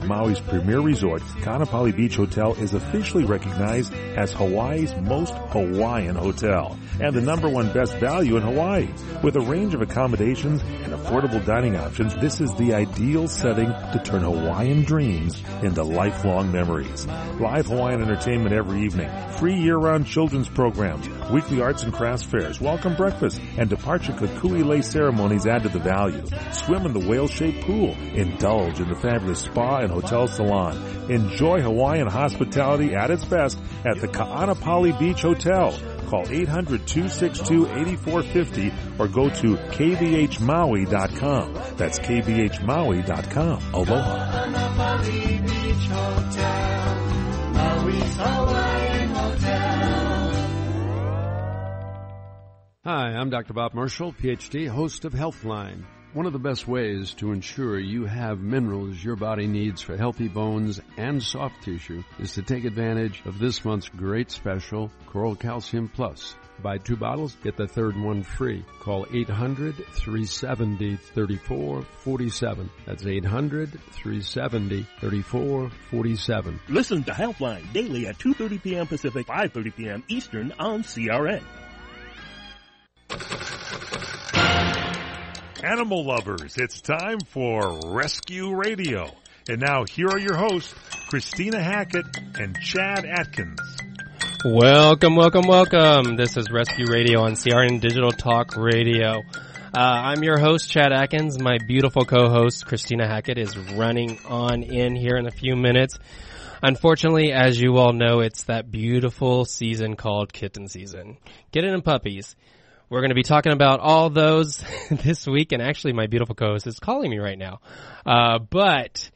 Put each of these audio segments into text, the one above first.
Maui's premier resort, Kaanapali Beach Hotel is officially recognized as Hawaii's most Hawaiian hotel and the #1 best value in Hawaii. With a range of accommodations and affordable dining options, this is the ideal setting to turn Hawaiian dreams into lifelong memories. Live Hawaiian entertainment every evening, free year-round children's programs, weekly arts and crafts fairs, welcome breakfast, and departure kukui ceremonies add to the value. Swim in the whale-shaped pool. Indulge in the fabulous spa and hotel salon. Enjoy Hawaiian hospitality at its best at the Kaanapali Beach Hotel. Call 800-262-8450 or go to kvhmaui.com. That's kvhmaui.com. Aloha. Kaanapali Beach Hotel, Maui's Hawaiian Hotel. Hi, I'm Dr. Bob Marshall, PhD, host of Healthline. One of the best ways to ensure you have minerals your body needs for healthy bones and soft tissue is to take advantage of this month's great special, Coral Calcium Plus. Buy 2 bottles, get the third one free. Call 800-370-3447. That's 800-370-3447. Listen to Healthline daily at 2:30 p.m. Pacific, 5:30 p.m. Eastern on CRN. Animal lovers, it's time for Rescue Radio. And now here are your hosts, Christina Hackett and Chad Atkins. Welcome. This is Rescue Radio on CRN Digital Talk Radio. I'm your host, Chad Atkins. My beautiful co-host, Christina Hackett, is running on in here in a few minutes. Unfortunately, as you all know, it's that beautiful season called kitten season. Kitten and puppies. We're going to be talking about all those this week, and actually my beautiful co-host is calling me right now. But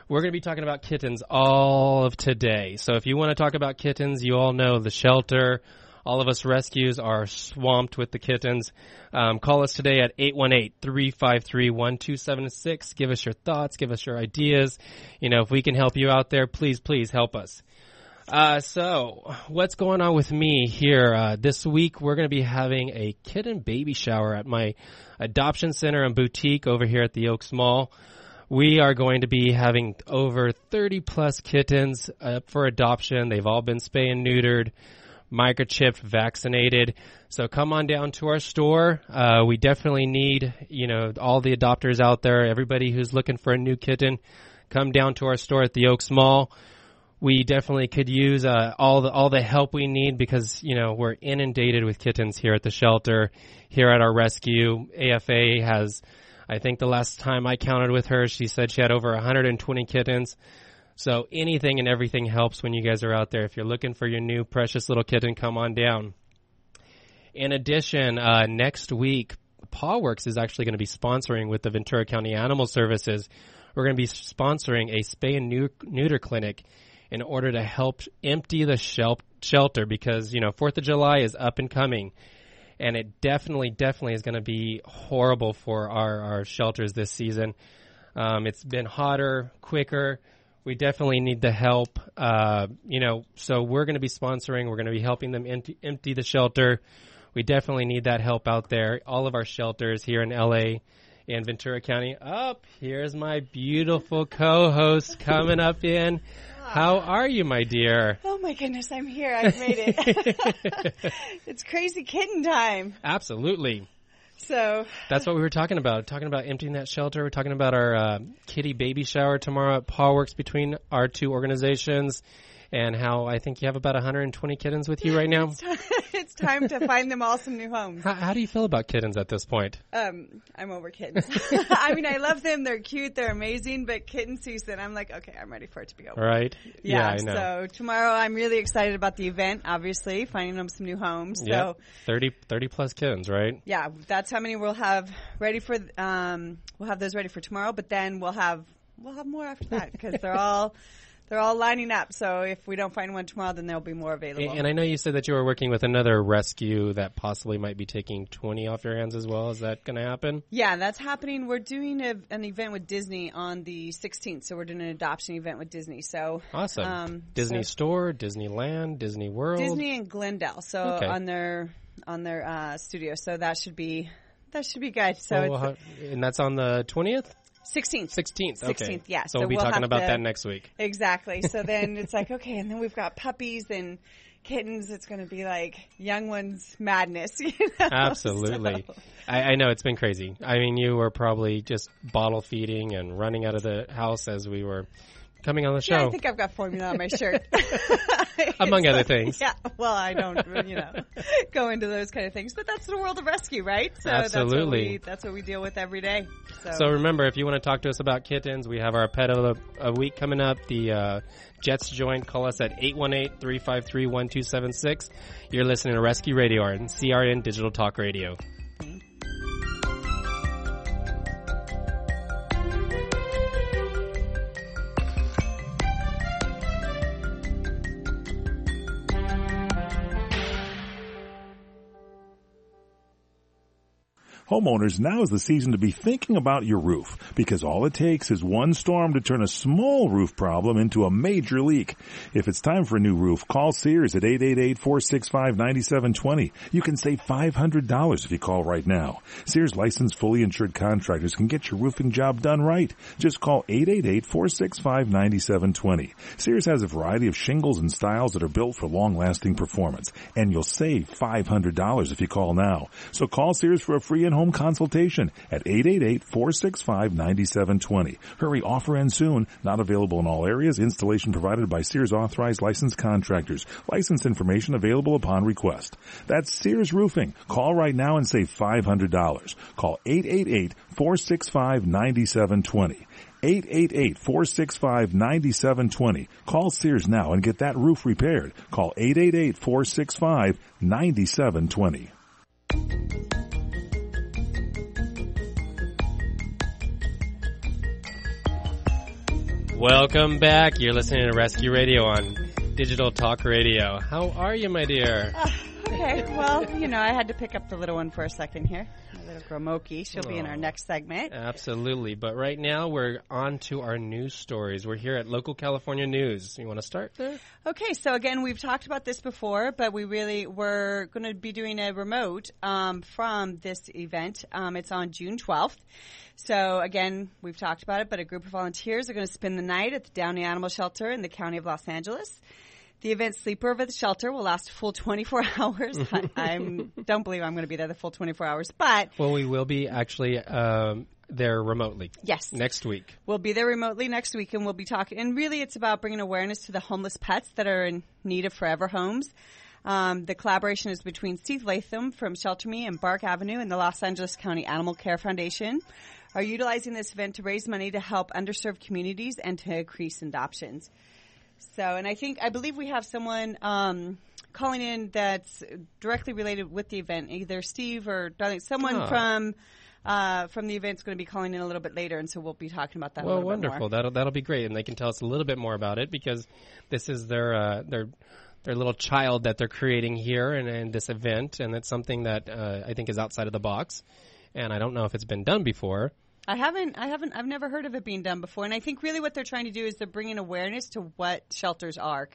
we're going to be talking about kittens all of today. So if you want to talk about kittens, you all know the shelter. All of us rescues are swamped with the kittens. Call us today at 818-353-1276. Give us your thoughts. Give us your ideas. You know, if we can help you out there, please help us. So what's going on with me here? This week we're going to be having a kitten baby shower at my adoption center and boutique over here at the Oaks Mall. We are going to be having over 30 plus kittens up for adoption. They've all been spay and neutered, microchipped, vaccinated. So come on down to our store. We definitely need, all the adopters out there, everybody who's looking for a new kitten, come down to our store at the Oaks Mall. We definitely could use all the help we need because, we're inundated with kittens here at the shelter, here at our rescue. AFA has, I think the last time I counted with her, she said she had over 120 kittens. So anything and everything helps when you guys are out there. If you're looking for your new precious little kitten, come on down. In addition, next week, PawWorks is actually going to be sponsoring with the Ventura County Animal Services. We're going to be sponsoring a spay and neuter clinic in order to help empty the shelter because, 4th of July is up and coming. And it definitely is going to be horrible for our shelters this season. It's been hotter, quicker. We definitely need the help. So we're going to be sponsoring. We're going to be helping them empty the shelter. We definitely need that help out there. All of our shelters here in LA and Ventura County. Here's my beautiful co-host coming up in. How are you, my dear? Oh, my goodness, I'm here. I've made it. It's crazy kitten time. Absolutely. So that's what we were talking about emptying that shelter. We're talking about our kitty baby shower tomorrow at PawWorks between our two organizations and how I think you have about 120 kittens with you right now. It's time to find them all some new homes. How do you feel about kittens at this point? I'm over kittens. I mean, I love them. They're cute. They're amazing. But kitten season, I'm like, okay, I'm ready for it to be over. Right? Yeah, I know. So tomorrow I'm really excited about the event, obviously, finding them some new homes. Yeah, 30 plus kittens, right? Yeah, that's how many we'll have ready for, we'll have those ready for tomorrow, but then we'll have more after that because they're all lining up. So if we don't find one tomorrow, then there'll be more available. And I know you said that you were working with another rescue that possibly might be taking 20 off your hands as well. Is that going to happen? Yeah, that's happening. We're doing an event with Disney on the 16th. So we're doing an adoption event with Disney. So awesome. Disney Store, Disneyland, Disney World. Disney and Glendale. So okay. on their studio. So that should be good. So and that's on the 20th? 16th. 16th. Okay. 16th, yeah. So we'll be talking about that next week. Exactly. So then it's like, okay, and then we've got puppies and kittens. It's going to be like young ones madness. You know? Absolutely. So. I know it's been crazy. I mean, you were probably just bottle feeding and running out of the house as we were coming on the show. Yeah, I think I've got formula on my shirt. Among other things. Yeah, well, I don't, go into those kind of things. But that's the world of rescue, right? So Absolutely. That's what we deal with every day. So remember, if you want to talk to us about kittens, we have our Pet of the Week coming up. The Jets joined. Call us at 818-353-1276. You're listening to Rescue Radio on CRN Digital Talk Radio. Homeowners, now is the season to be thinking about your roof, because all it takes is one storm to turn a small roof problem into a major leak. If it's time for a new roof, call Sears at 888-465-9720. You can save $500 if you call right now. Sears licensed fully insured contractors can get your roofing job done right. Just call 888-465-9720. Sears has a variety of shingles and styles that are built for long-lasting performance, and you'll save $500 if you call now. So call Sears for a free in-home consultation at 888-465-9720. Hurry, offer ends soon. Not available in all areas. Installation provided by Sears authorized licensed contractors. License information available upon request. That's Sears Roofing. Call right now and save $500. Call 888-465-9720. 888-465-9720. Call Sears now and get that roof repaired. Call 888-465-9720. Welcome back. You're listening to Rescue Radio on Digital Talk Radio. How are you, my dear? Okay, well, I had to pick up the little one for a second here. My little girl Mochi. She'll be in our next segment. Absolutely. But right now, we're on to our news stories. We're here at Local California News. You want to start there? Okay, so again, we've talked about this before, but we're going to be doing a remote from this event. It's on June 12th. So again, we've talked about it, but a group of volunteers are going to spend the night at the Downey Animal Shelter in the County of Los Angeles. The event sleepover at the shelter will last a full 24 hours. I don't believe I'm going to be there the full 24 hours, but... Well, we will be actually there remotely. Yes. Next week. We'll be there remotely next week, and we'll be talking... And really, it's about bringing awareness to the homeless pets that are in need of forever homes. The collaboration is between Steve Latham from Shelter Me and Bark Avenue and the Los Angeles County Animal Care Foundation are utilizing this event to raise money to help underserved communities and to increase adoptions. So, and I believe we have someone calling in that's directly related with the event, either Steve or Darlene. Someone from the event's going to be calling in a little bit later, and so we'll be talking about that. Well, a little wonderful. bit more. That'll be great, and they can tell us a little bit more about it because this is their little child that they're creating here and this event, and it's something that I think is outside of the box. And I don't know if it's been done before. I've never heard of it being done before. And I think really what they're trying to do is they're bringing awareness to what shelters are.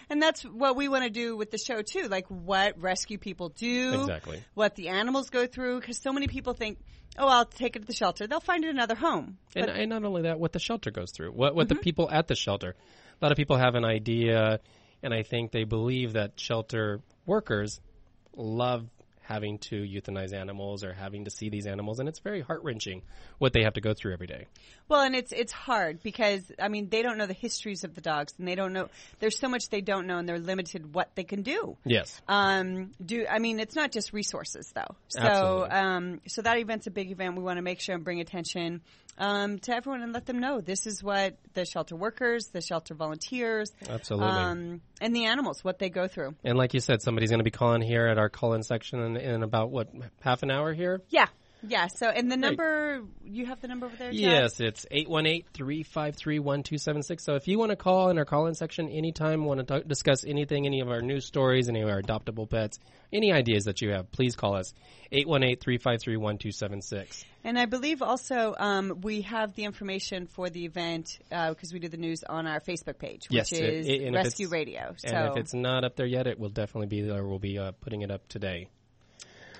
And that's what we want to do with the show too. Like what rescue people do. Exactly. What the animals go through. Because so many people think, oh, I'll take it to the shelter. They'll find it another home. And not only that, what the shelter goes through. What the people at the shelter. A lot of people have an idea, and I think they believe that shelter workers love having to euthanize animals or having to see these animals, and it's very heart-wrenching what they have to go through every day. Well, and it's hard because, they don't know the histories of the dogs, and they don't know, there's so much they don't know, and they're limited what they can do. Yes. It's not just resources, though. Absolutely. So that event's a big event. We want to make sure and bring attention to everyone and let them know this is what the shelter workers, the shelter volunteers, absolutely, and the animals, what they go through. And like you said, somebody's going to be calling here at our call-in section in about, half an hour here? Yeah. Yeah, so, and the number, you have the number over there, Chad? Yes, it's 818-353-1276. So if you want to call in our call-in section anytime, want to discuss anything, any of our news stories, any of our adoptable pets, any ideas that you have, please call us, 818-353-1276. And I believe also we have the information for the event, because we do the news on our Facebook page, which is Rescue Radio. And if it's not up there yet, it will definitely be there. We'll be putting it up today.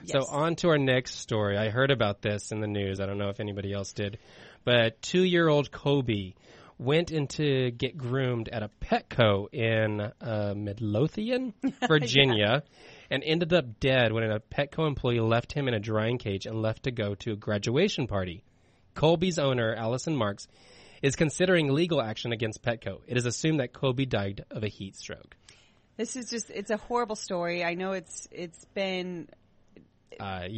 So on to our next story. I heard about this in the news. I don't know if anybody else did. But 2-year-old Kobe went in to get groomed at a Petco in Midlothian, Virginia, and ended up dead when a Petco employee left him in a drying cage and left to go to a graduation party. Colby's owner, Allison Marks, is considering legal action against Petco. It is assumed that Kobe died of a heat stroke. This is it's a horrible story. I know it's been... I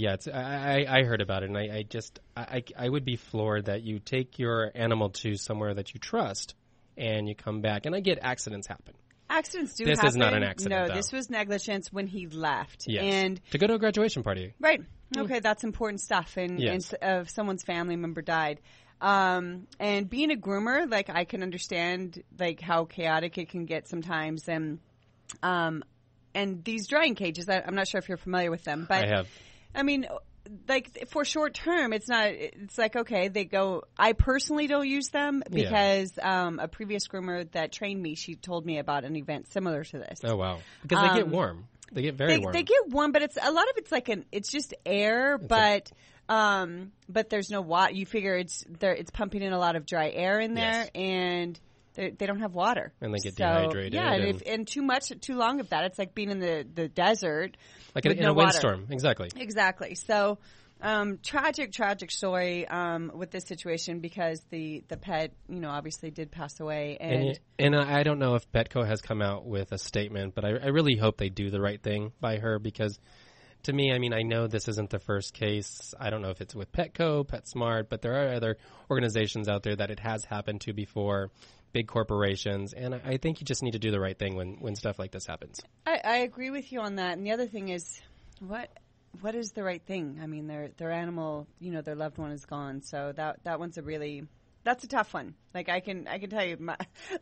heard about it, and I would be floored that you take your animal to somewhere that you trust, and you come back. And I get accidents happen. Accidents do happen. This is not an accident, No, though. this was negligence when he left. Yes. And to go to a graduation party. Right. Okay, that's important stuff. And if someone's family member died. And being a groomer, like, I can understand, like, how chaotic it can get sometimes. And these drying cages, I'm not sure if you're familiar with them. But I have. I mean, like, for short term, it's like, okay, they go. I personally don't use them because a previous groomer that trained me, she told me about an event similar to this. Oh, wow. Because they get warm. They get very warm. They get warm, but a lot of it's like it's just air, but there's no water. You figure it's pumping in a lot of dry air in there, and they don't have water. And they get dehydrated. Yeah, and too long of that, it's like being in the desert. Like in a windstorm. Exactly. Exactly. So, tragic story with this situation because the pet, obviously did pass away. And I don't know if Petco has come out with a statement, but I really hope they do the right thing by her because to me, I mean, I know this isn't the first case. I don't know if it's with Petco, PetSmart, but there are other organizations out there that it has happened to before, big corporations, and I think you just need to do the right thing when stuff like this happens. I agree with you on that. And the other thing is, what is the right thing? I mean, their animal, their loved one is gone, so that one's that's a tough one. Like I can tell you,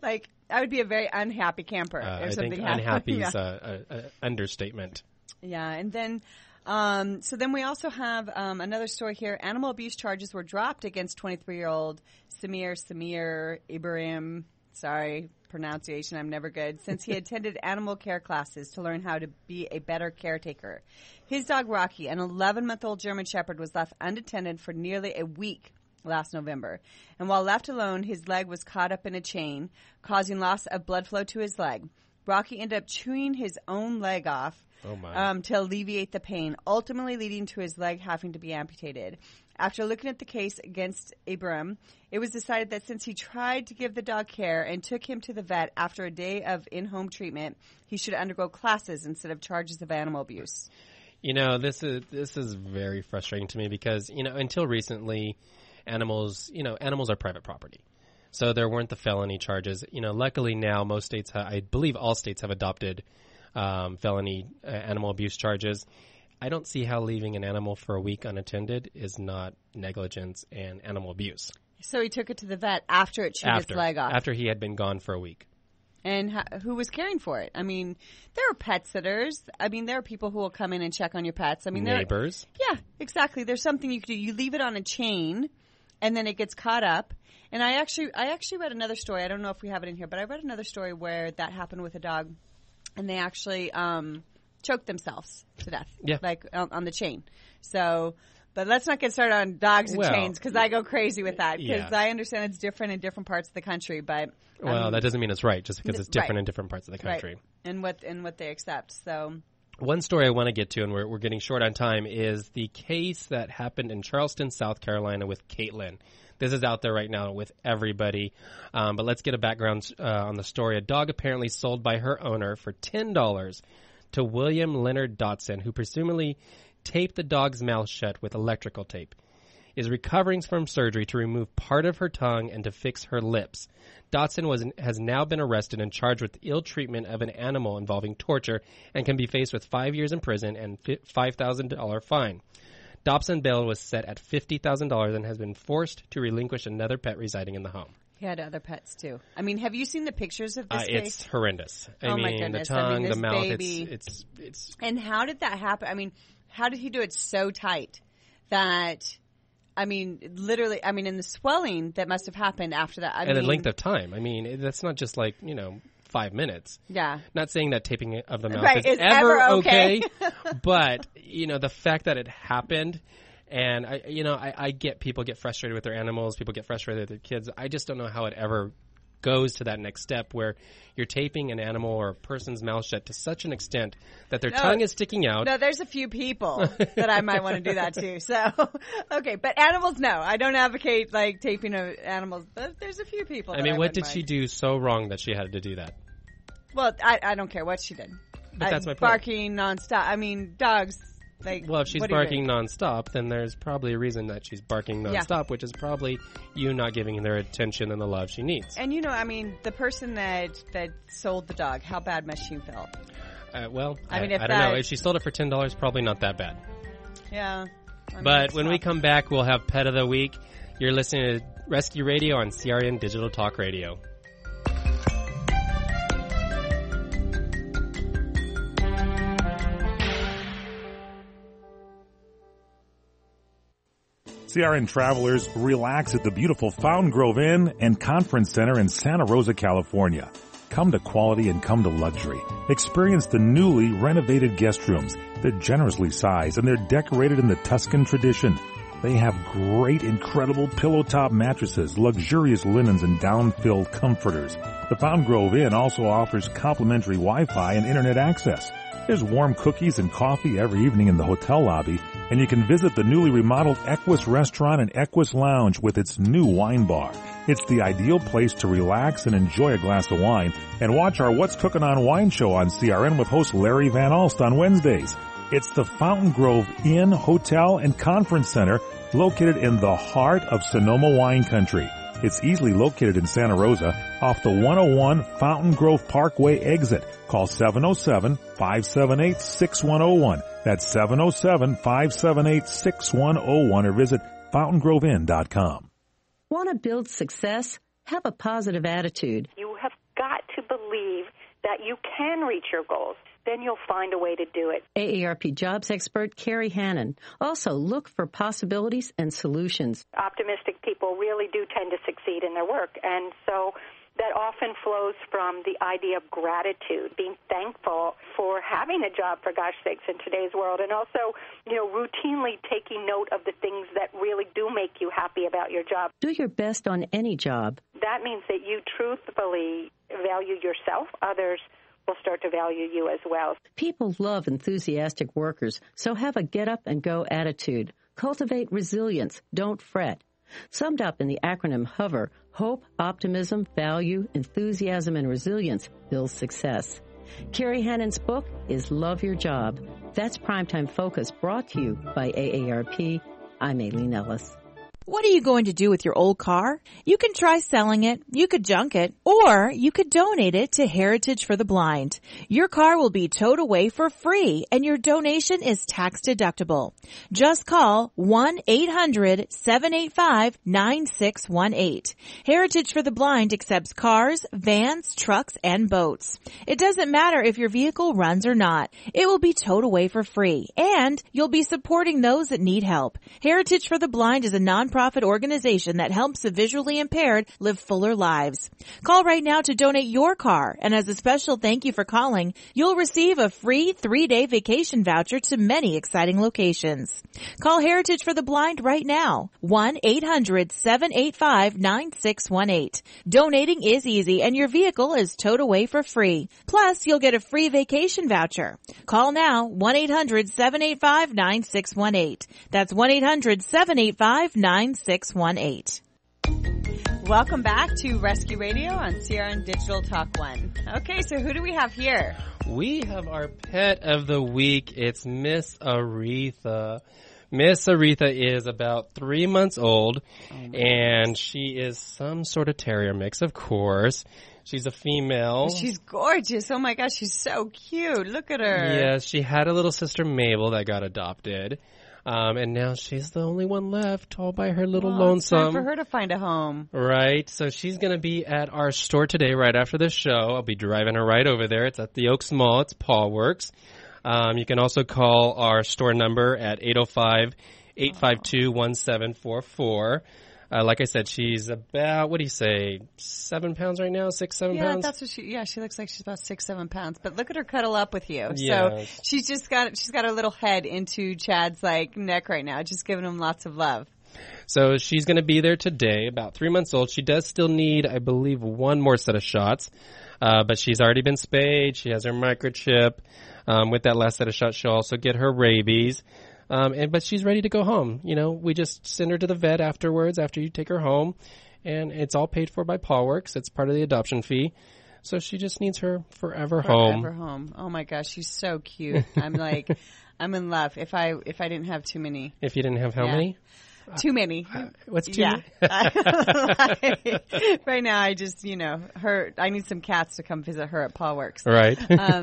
I would be a very unhappy camper if something happened. Unhappy is an understatement. Yeah, and then so then we also have another story here. Animal abuse charges were dropped against 23-year-old Samir Ibrahim. Sorry, pronunciation, I'm never good. Since he attended animal care classes to learn how to be a better caretaker. His dog Rocky, an 11-month-old German Shepherd, was left unattended for nearly a week last November. And while left alone, his leg was caught up in a chain, causing loss of blood flow to his leg. Rocky ended up chewing his own leg off to alleviate the pain, ultimately leading to his leg having to be amputated. After looking at the case against Ibrahim, it was decided that since he tried to give the dog care and took him to the vet after a day of in-home treatment, he should undergo classes instead of charges of animal abuse. This is very frustrating to me because, until recently, animals are private property. So there weren't the felony charges. Luckily now most states, I believe all states have adopted felony animal abuse charges. I don't see how leaving an animal for a week unattended is not negligence and animal abuse. So he took it to the vet after it chewed its leg off? After he had been gone for a week. And who was caring for it? I mean, there are pet sitters. I mean, there are people who will come in and check on your pets. I mean, neighbors. Yeah, exactly. There's something you can do. You leave it on a chain, and then it gets caught up. And I actually read another story. I don't know if we have it in here, but I read another story where that happened with a dog, and they actually choked themselves to death, like on the chain. So, but let's not get started on dogs and chains because I go crazy with that because I understand it's different in different parts of the country. But that doesn't mean it's right just because it's different in different parts of the country. Right. And what they accept. So. One story I want to get to, and we're getting short on time, is the case that happened in Charleston, South Carolina with Caitlin. This is out there right now with everybody. But let's get a background on the story. A dog apparently sold by her owner for $10 to William Leonard Dotson, who presumably taped the dog's mouth shut with electrical tape, is recovering from surgery to remove part of her tongue and to fix her lips. Dotson has now been arrested and charged with ill treatment of an animal involving torture and can be faced with 5 years in prison and $5,000 fine. Dobson's bail was set at $50,000 and has been forced to relinquish another pet residing in the home. He had other pets, too. I mean, have you seen the pictures of this case? It's horrendous. My goodness. The tongue, the mouth, baby. It's... And how did that happen? I mean, how did he do it so tight that... I mean, literally, in the swelling that must have happened after that. And the length of time. I mean, that's not just like, 5 minutes. Yeah. Not saying that taping of the mouth Right, is is ever okay. but, the fact that it happened, and, I get people get frustrated with their animals, people get frustrated with their kids. I just don't know how it ever goes to that next step where you're taping an animal or a person's mouth shut to such an extent that their tongue is sticking out. No, there's a few people that I might want to do that too. So, okay, but animals, no. I don't advocate like taping of animals, but there's a few people. I mean, what did she do so wrong that she had to do that? Well, I don't care what she did. But that's my point. Barking nonstop. I mean, dogs. Well, if she's barking nonstop, then there's probably a reason that she's barking nonstop, which is probably you not giving her attention and the love she needs. And the person that sold the dog, how bad must she feel? I don't know. If she sold it for $10, probably not that bad. Yeah. But when we come back, we'll have Pet of the Week. You're listening to Rescue Radio on CRN Digital Talk Radio. CRN travelers, relax at the beautiful Fountain Grove Inn and Conference Center in Santa Rosa, California. Come to quality and come to luxury. Experience the newly renovated guest rooms. They're generously sized and they're decorated in the Tuscan tradition. They have great, incredible pillow-top mattresses, luxurious linens, and down-filled comforters. The Fountain Grove Inn also offers complimentary Wi-Fi and internet access. There's warm cookies and coffee every evening in the hotel lobby, and you can visit the newly remodeled Equus Restaurant and Equus Lounge with its new wine bar. It's the ideal place to relax and enjoy a glass of wine and watch our What's Cooking on Wine show on CRN with host Larry Van Alst on Wednesdays. It's the Fountain Grove Inn, Hotel, and Conference Center located in the heart of Sonoma wine country. It's easily located in Santa Rosa off the 101 Fountain Grove Parkway exit. Call 707-578-6101. That's 707-578-6101 or visit fountaingroveinn.com. Want to build success? Have a positive attitude. You have got to believe that you can reach your goals. Then you'll find a way to do it. AARP jobs expert Carrie Hannon. Also, look for possibilities and solutions. Optimistic people really do tend to succeed in their work, and so that often flows from the idea of gratitude, being thankful for having a job, for gosh sakes, in today's world, and also, routinely taking note of the things that really do make you happy about your job. Do your best on any job. That means that you truthfully value yourself, others will start to value you as well. People love enthusiastic workers, so have a get-up-and-go attitude. Cultivate resilience. Don't fret. Summed up in the acronym HOVER, hope, optimism, value, enthusiasm, and resilience builds success. Carrie Hannon's book is Love Your Job. That's Primetime Focus, brought to you by AARP. I'm Aileen Ellis. What are you going to do with your old car? You can try selling it, you could junk it, or you could donate it to Heritage for the Blind. Your car will be towed away for free, and your donation is tax deductible. Just call 1-800-785-9618. Heritage for the Blind accepts cars, vans, trucks, and boats. It doesn't matter if your vehicle runs or not. It will be towed away for free, and you'll be supporting those that need help. Heritage for the Blind is a nonprofit organization that helps the visually impaired live fuller lives. Call right now to donate your car, and as a special thank you for calling, you'll receive a free 3-day vacation voucher to many exciting locations. Call Heritage for the Blind right now, 1-800-785-9618. Donating is easy, and your vehicle is towed away for free. Plus, you'll get a free vacation voucher. Call now, 1-800-785-9618. That's 1-800-785-9618. Welcome back to Rescue Radio on CRN Digital Talk 1. Okay, so who do we have here? We have our pet of the week. It's Miss Aretha. Miss Aretha is about 3 months old, and she is some sort of terrier mix, of course. She's a female. She's gorgeous. Oh, my gosh, she's so cute. Look at her. Yes, she had a little sister, Mabel, that got adopted. And now she's the only one left, all by her little lonesome. It's time for her to find a home. Right. So she's going to be at our store today right after the show. I'll be driving her right over there. It's at the Oaks Mall. It's Paw Works. You can also call our store number at 805-852-1744. Like I said, she's about, what do you say, 7 pounds right now? 6, 7 Yeah, pounds? that's what she looks like she's about 6, 7 pounds. But look at her cuddle up with you. Yeah. So she's got her little head into Chad's like neck right now, just giving him lots of love. So she's going to be there today, about 3 months old. She does still need, I believe, one more set of shots. But she's already been spayed. She has her microchip. With that last set of shots, she'll also get her rabies. But she's ready to go home. You know, we just send her to the vet afterwards, after you take her home. And it's all paid for by PawWorks. It's part of the adoption fee. So she just needs her forever home. Forever home. Oh my gosh, she's so cute. I'm like, I'm in love. If I didn't have too many. If you didn't have how many? Too many. What's too many? Right now, I just, I need some cats to come visit her at PawWorks. Right.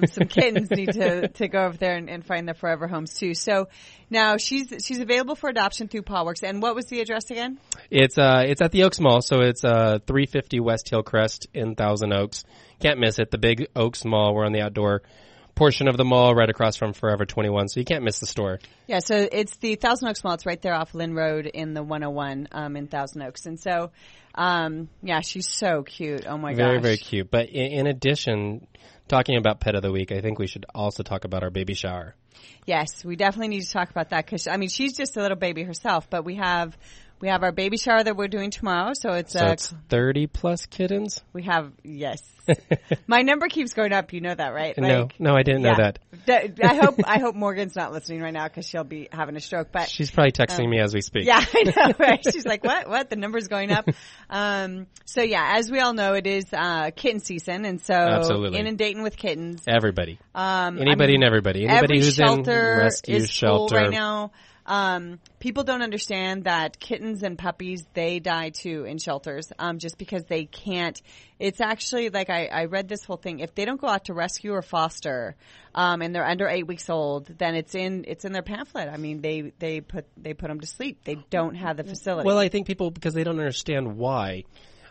Some kittens need to go over there and find their forever homes too. So now she's available for adoption through PawWorks. And what was the address again? It's at the Oaks Mall, so it's 350 West Hillcrest in Thousand Oaks. Can't miss it. The big Oaks Mall. We're on the outdoor portion of the mall right across from Forever 21, so you can't miss the store. Yeah, so it's the Thousand Oaks Mall. It's right there off Lynn Road in the 101 in Thousand Oaks. And so, she's so cute. Oh, my gosh. Very, very cute. But in addition, talking about Pet of the Week, I think we should also talk about our baby shower. Yes, we definitely need to talk about that because, she's just a little baby herself, but we have our baby shower that we're doing tomorrow. So it's 30 plus kittens? We have, yes. My number keeps going up. You know that, right? No, I didn't know that. I hope Morgan's not listening right now because she'll be having a stroke. But she's probably texting me as we speak. Yeah, I know, right? She's like, what? The number's going up. So yeah, as we all know, it is kitten season, and so absolutely inundating with kittens. Everybody, anybody and everybody. Anybody who's in rescue shelter right now. People don't understand that kittens and puppies, they die too in shelters, just because they can't. It's actually like I read this whole thing. If they don't go out to rescue or foster, and they're under 8 weeks old, then it's in their pamphlet. I mean, they put them to sleep. They don't have the facility. Well, I think people, because they don't understand why.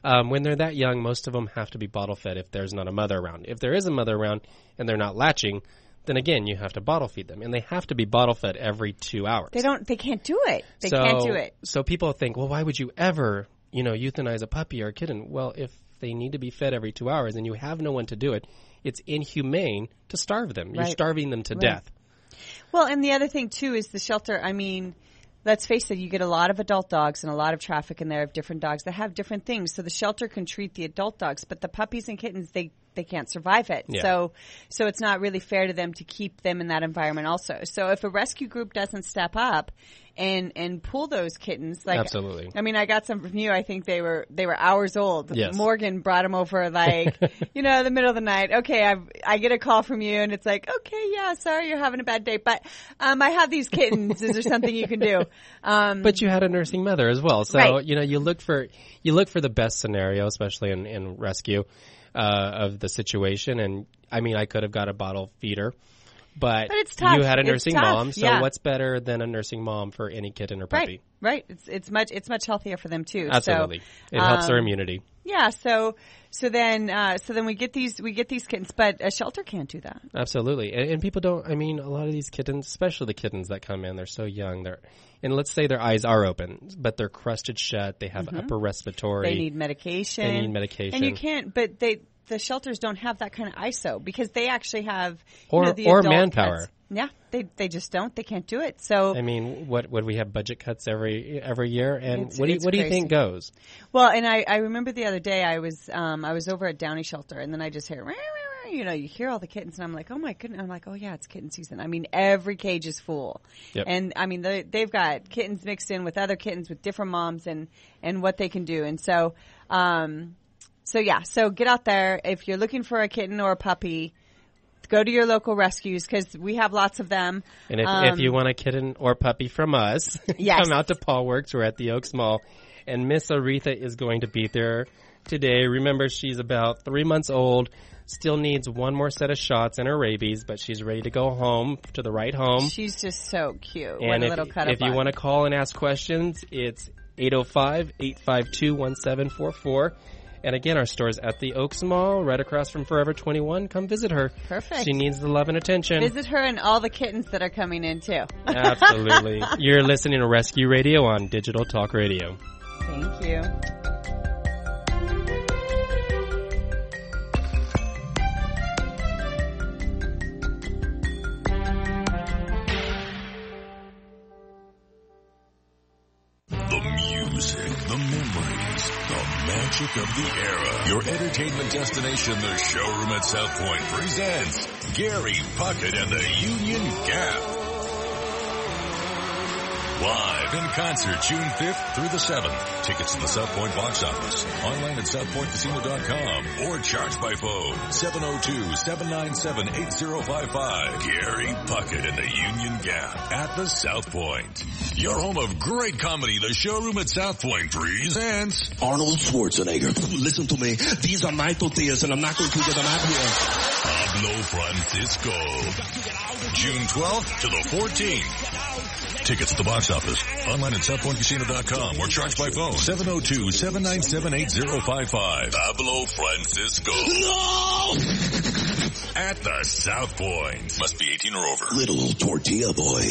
When they're that young, most of them have to be bottle fed if there's not a mother around. If there is a mother around and they're not latching, then again, you have to bottle feed them. And they have to be bottle fed every 2 hours. They can't do it. They can't do it. So people think, well, why would you ever, euthanize a puppy or a kitten? Well, if they need to be fed every 2 hours and you have no one to do it, it's inhumane to starve them. You're starving them to death. Well, and the other thing, too, is the shelter. I mean, let's face it, you get a lot of adult dogs and a lot of traffic in there of different dogs that have different things. So the shelter can treat the adult dogs, but the puppies and kittens, they can't survive it. Yeah. So it's not really fair to them to keep them in that environment also. So if a rescue group doesn't step up and pull those kittens, like, absolutely. I mean, I got some from you. I think they were hours old. Yes. Morgan brought them over like, the middle of the night. Okay, I get a call from you and it's like, okay, yeah, sorry you're having a bad day, but I have these kittens. Is there something you can do? But you had a nursing mother as well. So, right. You look for the best scenario, especially in rescue. Of the situation, and I mean, I could have got a bottle feeder, but it's tough. You had a nursing mom, so yeah. What's better than a nursing mom for any kitten or puppy? Right. It's much healthier for them too. Absolutely, so, it helps their immunity. Yeah. So then we get these kittens, but a shelter can't do that. Absolutely, and people don't. I mean, a lot of these kittens, especially the kittens that come in, they're so young. And let's say their eyes are open, but they're crusted shut. They have upper respiratory. They need medication. And you can't, but the shelters don't have that kind of ISO because they actually have or manpower. Pets. Yeah, they just don't. They can't do it. So I mean, what would we have budget cuts every year? And what do you think goes? Well, and I remember the other day I was over at Downey Shelter, and then I just hear. You hear all the kittens, and I'm like, oh my goodness. I'm like, oh yeah, it's kitten season. I mean, every cage is full. Yep. And I mean, they've got kittens mixed in with other kittens with different moms and what they can do. And so get out there. If you're looking for a kitten or a puppy, go to your local rescues because we have lots of them. And if you want a kitten or puppy from us, yes. Come out to PawWorks. We're at the Oaks Mall. And Miss Aretha is going to be there today. Remember, she's about 3 months old. Still needs one more set of shots in her rabies, but she's ready to go home to the right home. She's just so cute. And if you want to call and ask questions, it's 805-852-1744. And again, our store's at the Oaks Mall, right across from Forever 21. Come visit her. Perfect. She needs the love and attention. Visit her and all the kittens that are coming in, too. Absolutely. You're listening to Rescue Radio on Digital Talk Radio. Thank you. The music, the memories, the magic of the era. Your entertainment destination, the Showroom at South Point, presents Gary Puckett and the Union Gap. Live in concert June 5th through the 7th. Tickets to the South Point box office. Online at southpointcasino.com or charged by phone 702-797-8055. Gary Puckett and the Union Gap at the South Point. Your home of great comedy, the Showroom at South Point presents Arnold Schwarzenegger. Listen to me. These are my tortillas and I'm not going to get them out here. Pablo Francisco. June 12th to the 14th. Tickets at the box office. Online at southpointcasino.com or charged by phone 702-797-8055. Pablo Francisco. No! At the South Point. Must be 18 or over. Little tortilla boy.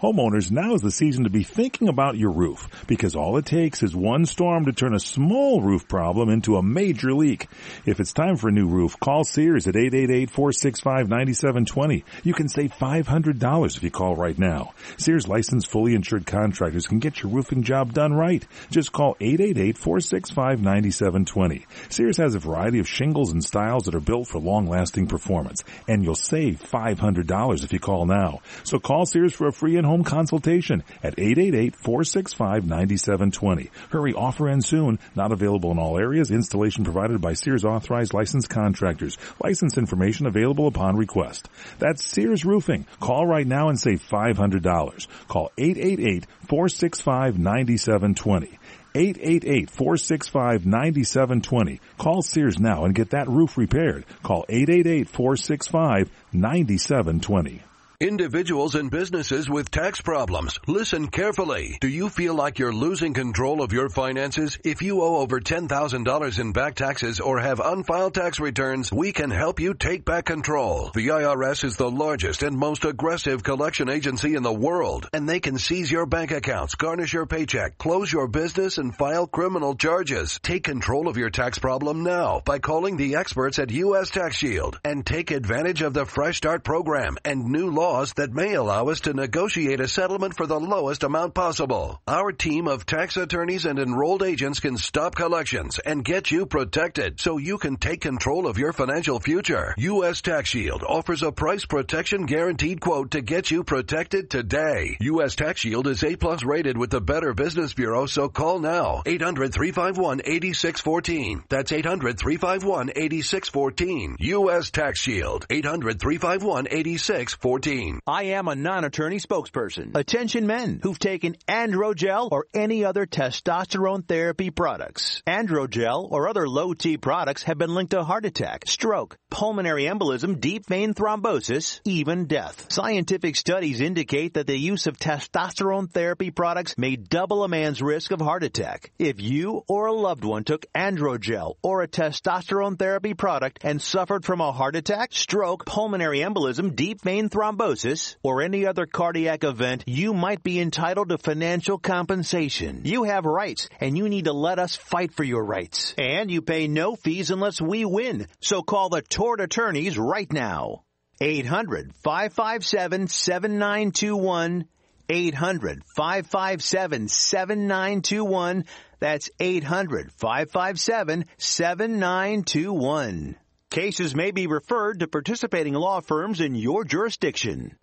Homeowners, now is the season to be thinking about your roof, because all it takes is one storm to turn a small roof problem into a major leak. If it's time for a new roof, call Sears at 888-465-9720. You can save $500 if you call right now. Sears licensed, fully insured contractors can get your roofing job done right. Just call 888-465-9720. Sears has a variety of shingles and styles that are built for long-lasting performance, and you'll save $500 if you call now. So call Sears for a free in-home consultation at 888-465-9720. Hurry, offer ends soon. Not available in all areas. Installation provided by Sears authorized licensed contractors. License information available upon request. That's Sears Roofing. Call right now and save $500. Call 888-465-9720. 888-465-9720. Call Sears now and get that roof repaired. Call 888-465-9720. Individuals and businesses with tax problems, listen carefully. Do you feel like you're losing control of your finances? If you owe over $10,000 in back taxes or have unfiled tax returns, we can help you take back control. The IRS is the largest and most aggressive collection agency in the world, and they can seize your bank accounts, garnish your paycheck, close your business, and file criminal charges. Take control of your tax problem now by calling the experts at U.S. Tax Shield and take advantage of the Fresh Start program and new laws that may allow us to negotiate a settlement for the lowest amount possible. Our team of tax attorneys and enrolled agents can stop collections and get you protected so you can take control of your financial future. U.S. Tax Shield offers a price protection guaranteed quote to get you protected today. U.S. Tax Shield is A+ rated with the Better Business Bureau, so call now. 800-351-8614. That's 800-351-8614. U.S. Tax Shield. 800-351-8614. I am a non-attorney spokesperson. Attention men who've taken Androgel or any other testosterone therapy products. Androgel or other low-T products have been linked to heart attack, stroke, pulmonary embolism, deep vein thrombosis, even death. Scientific studies indicate that the use of testosterone therapy products may double a man's risk of heart attack. If you or a loved one took Androgel or a testosterone therapy product and suffered from a heart attack, stroke, pulmonary embolism, deep vein thrombosis, or any other cardiac event, you might be entitled to financial compensation. You have rights, and you need to let us fight for your rights. And you pay no fees unless we win. So call the tort attorneys right now. 800-557-7921. 800-557-7921. That's 800-557-7921. Cases may be referred to participating law firms in your jurisdiction.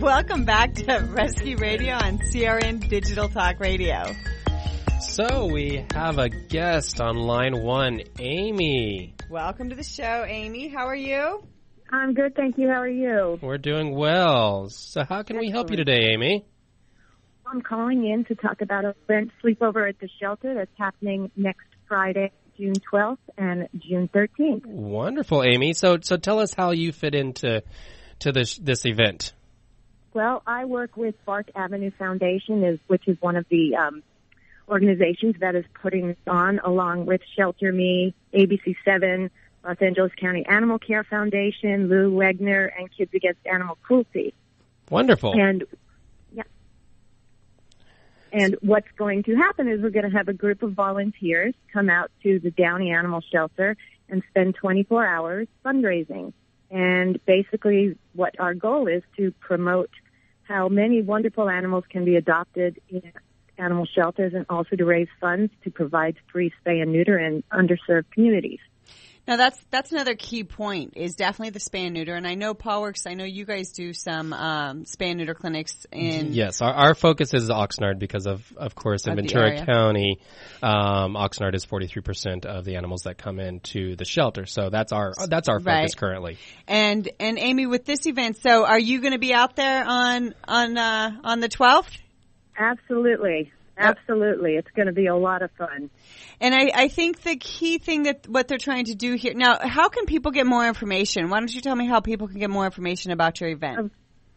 Welcome back to Rescue Radio on CRN Digital Talk Radio. So we have a guest on line 1, Amy. Welcome to the show, Amy. How are you? I'm good, thank you. How are you? We're doing well. So how can we help you today, Amy? I'm calling in to talk about an event sleepover at the shelter that's happening next Friday, June 12th and June 13th. Wonderful, Amy. So tell us how you fit into this event. Well, I work with Bark Avenue Foundation, which is one of the organizations that is putting this on, along with Shelter Me, ABC7, Los Angeles County Animal Care Foundation, Lou Wegner, and Kids Against Animal Cruelty. Wonderful. And yeah. And what's going to happen is we're going to have a group of volunteers come out to the Downey Animal Shelter and spend 24 hours fundraising. And basically what our goal is to promote how many wonderful animals can be adopted in animal shelters and also to raise funds to provide free spay and neuter in underserved communities. Now that's another key point is definitely the spay and neuter. And I know Paul Works, I know you guys do some spay and neuter clinics in. Yes, our focus is Oxnard because of course in Ventura County, Oxnard is 43% of the animals that come into the shelter. So that's our focus currently. And Amy, with this event, so are you going to be out there on the 12th? Absolutely. Absolutely. It's going to be a lot of fun. And I think the key thing that what they're trying to do here, now, how can people get more information? Why don't you tell me how people can get more information about your event?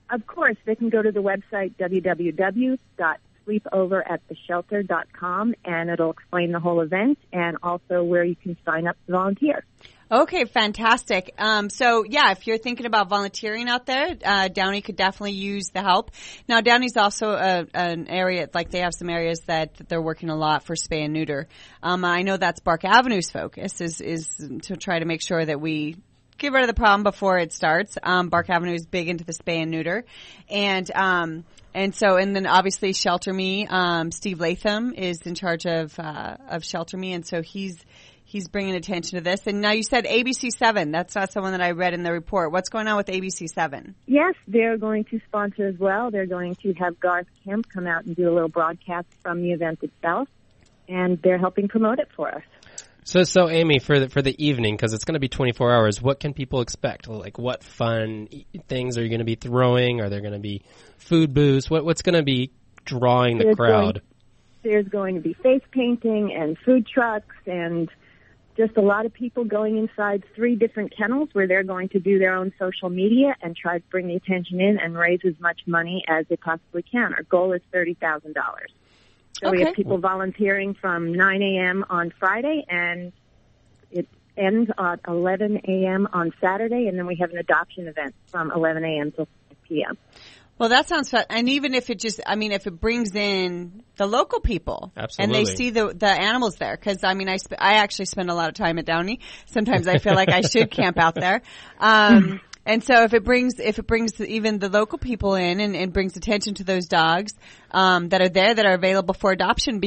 Of course. They can go to the website www.sleepoverattheshelter.com, and it'll explain the whole event and also where you can sign up to volunteer. Okay, fantastic. So yeah, if you're thinking about volunteering out there, Downey could definitely use the help. Now, Downey's also an area, like they have some areas that they're working a lot for spay and neuter. I know that's Bark Avenue's focus is to try to make sure that we get rid of the problem before it starts. Bark Avenue is big into the spay and neuter. And then obviously Shelter Me, Steve Latham is in charge of Shelter Me, and so he's bringing attention to this. And now you said ABC7. That's not someone that I read in the report. What's going on with ABC7? Yes, they're going to sponsor as well. They're going to have Garth Kemp come out and do a little broadcast from the event itself, and they're helping promote it for us. So Amy, for the evening, because it's going to be 24 hours, what can people expect? Like, what fun things are you going to be throwing? Are there going to be food booths? What's going to be drawing the crowd? There's going to be face painting and food trucks and just a lot of people going inside 3 different kennels where they're going to do their own social media and try to bring the attention in and raise as much money as they possibly can. Our goal is $30,000. So we have people volunteering from 9 a.m. on Friday, and it ends at 11 a.m. on Saturday, and then we have an adoption event from 11 a.m. till 5 p.m. Well, that sounds fun. And even if it just, if it brings in the local people. Absolutely. And they see the animals there. Because, I actually spend a lot of time at Downey. Sometimes I feel like I should camp out there. And so if it brings even the local people in and brings attention to those dogs, that are there, that are available for adoption and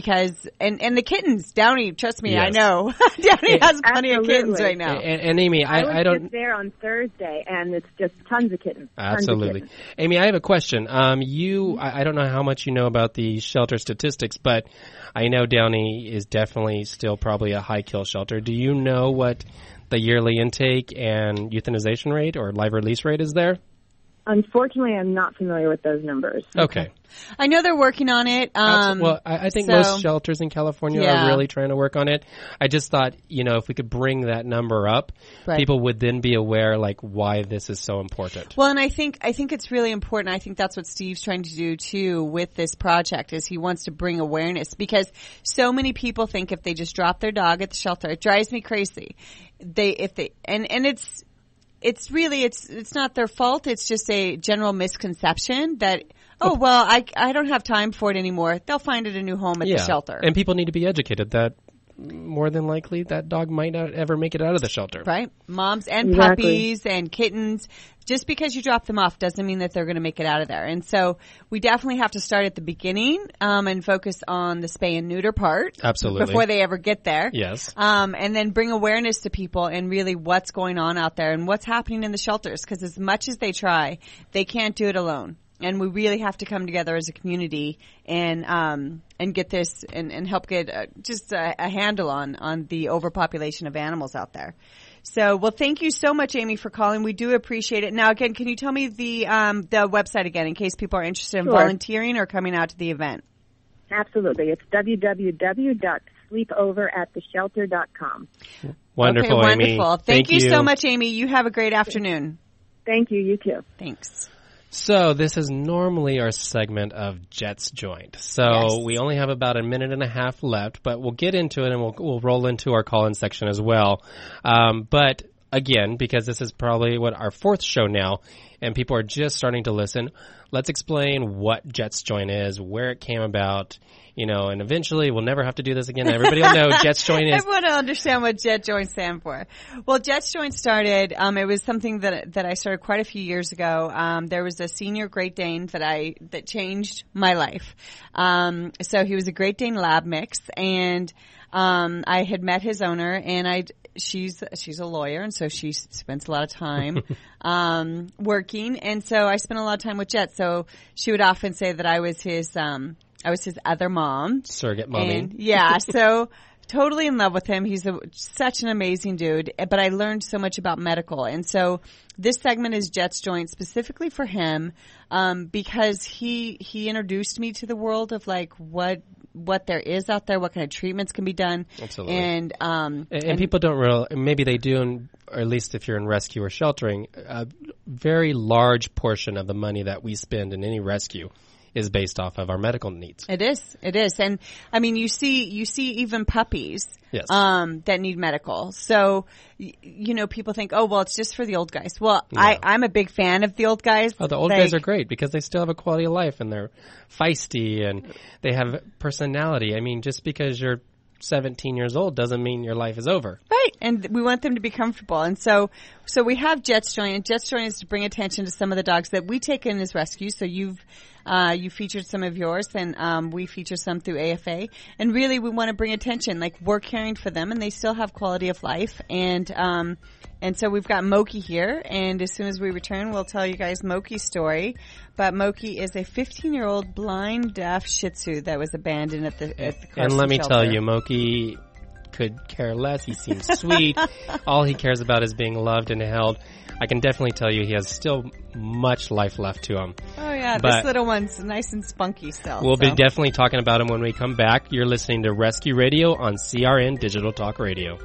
the kittens, Downey, trust me, yes. I know. Downey has plenty of kittens right now. And Amy, I don't. I was there on Thursday and it's just tons of kittens. Absolutely. Tons of kittens. Amy, I have a question. I don't know how much you know about the shelter statistics, but I know Downey is definitely still probably a high kill shelter. Do you know what the yearly intake and euthanization rate or live release rate is there? Unfortunately, I'm not familiar with those numbers. Okay. I know they're working on it. Well, I think most shelters in California are really trying to work on it. I just thought, if we could bring that number up, people would then be aware, like, why this is so important. Well, and I think it's really important. I think that's what Steve's trying to do, too, with this project, is he wants to bring awareness. Because so many people think if they just drop their dog at the shelter, it drives me crazy. It's not their fault. It's just a general misconception that, I don't have time for it anymore. They'll find it a new home at the shelter. And people need to be educated that more than likely that dog might not ever make it out of the shelter. Right. Moms and puppies and kittens. Just because you drop them off doesn't mean that they're going to make it out of there. And so we definitely have to start at the beginning and focus on the spay and neuter part. Absolutely. Before they ever get there. Yes. And then bring awareness to people and really what's going on out there and what's happening in the shelters. Because as much as they try, they can't do it alone. And we really have to come together as a community and get this and help get just a handle on the overpopulation of animals out there. So, well, thank you so much, Amy, for calling. We do appreciate it. Now, again, can you tell me the website again in case people are interested in volunteering or coming out to the event? Absolutely. It's www.sleepoverattheshelter.com. Wonderful, okay, Amy. Wonderful. Thank you so much, Amy. You have a great afternoon. Thank you. You too. Thanks. So this is normally our segment of Jets Joint. So we only have about a minute and a half left, but we'll get into it and we'll roll into our call-in section as well. But again, because this is probably our 4th show now, and people are just starting to listen, let's explain what Jets Joint is, where it came about, and eventually we'll never have to do this again. Everybody will know Jets Joint is. Everyone will understand what Jet Joint stand for. Well, Jets Joint started, it was something that I started quite a few years ago. There was a senior Great Dane that changed my life. So he was a Great Dane lab mix, and I had met his owner, and she's a lawyer, and so she spends a lot of time working, and so I spent a lot of time with Jet. So she would often say that I was his other mom, surrogate mommy. And, yeah, so totally in love with him. He's such an amazing dude. But I learned so much about medical, and so this segment is Jets Joint specifically for him because he introduced me to the world of like what there is out there, what kind of treatments can be done. Absolutely. And people don't maybe they do, or at least if you're in rescue or sheltering, a very large portion of the money that we spend in any rescue is based off of our medical needs. It is. And I mean, you see even puppies, yes, that need medical. So, people think, oh, well, it's just for the old guys. Well, no. I'm a big fan of the old guys. Oh, the old guys are great because they still have a quality of life and they're feisty and they have personality. I mean, just because you're 17 years old doesn't mean your life is over. Right. And we want them to be comfortable. And so we have Jets Joint. And Jets Joint is to bring attention to some of the dogs that we take in as rescues. So you featured some of yours, and we feature some through AFA. And really, we want to bring attention. Like, we're caring for them, and they still have quality of life. And so we've got Mochi here, and as soon as we return, we'll tell you guys Mochi's story. But Mochi is a 15-year-old blind, deaf Shih Tzu that was abandoned at the Carson And let me shelter. tell you, Mochi could care less. He seems sweet. All he cares about is being loved and held. I can definitely tell you he has still much life left to him. Oh, yeah. But this little one's nice and spunky still. We'll be definitely talking about him when we come back. You're listening to Rescue Radio on CRN Digital Talk Radio.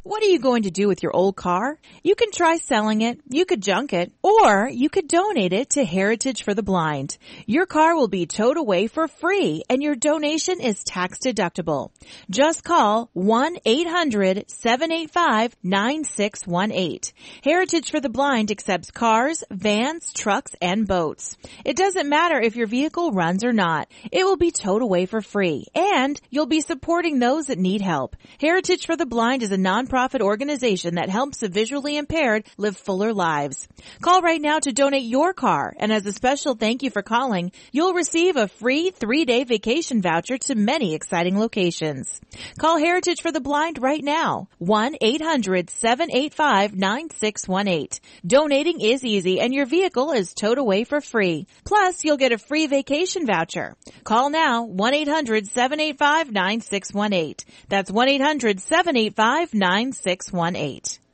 What are you going to do with your old car? You can try selling it, you could junk it, or you could donate it to Heritage for the Blind. Your car will be towed away for free, and your donation is tax deductible. Just call 1-800-785-9618. Heritage for the Blind accepts cars, vans, trucks, and boats. It doesn't matter if your vehicle runs or not. It will be towed away for free, and you'll be supporting those that need help. Heritage for the Blind is a nonprofit organization that helps the visually impaired live fuller lives. Call right now to donate your car, and as a special thank you for calling, you'll receive a free 3-day vacation voucher to many exciting locations. Call Heritage for the Blind right now, 1-800-785-9618. Donating is easy, and your vehicle is towed away for free. Plus, you'll get a free vacation voucher. Call now, 1-800-785-9618. That's 1-800-785-9618.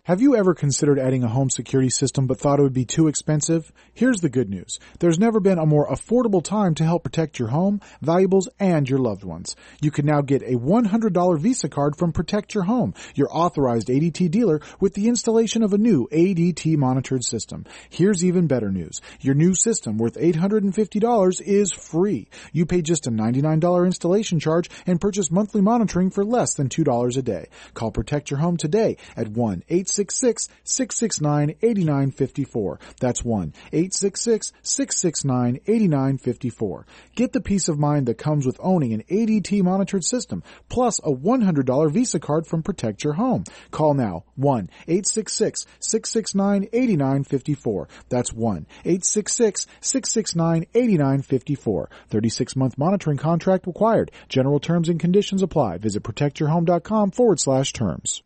Have you ever considered adding a home security system but thought it would be too expensive? Here's the good news. There's never been a more affordable time to help protect your home, valuables, and your loved ones. You can now get a $100 Visa card from Protect Your Home, your authorized ADT dealer, with the installation of a new ADT monitored system. Here's even better news. Your new system, worth $850, is free. You pay just a $99 installation charge and purchase monthly monitoring for less than $2 a day. Call Protect Your Home today at 1-866-669-8954. That's 1-866-669-8954. Get the peace of mind that comes with owning an ADT monitored system, plus a $100 Visa card from Protect Your Home. Call now, 1-866-669-8954. That's 1-866-669-8954. 36-month monitoring contract required. General terms and conditions apply. Visit protectyourhome.com/terms.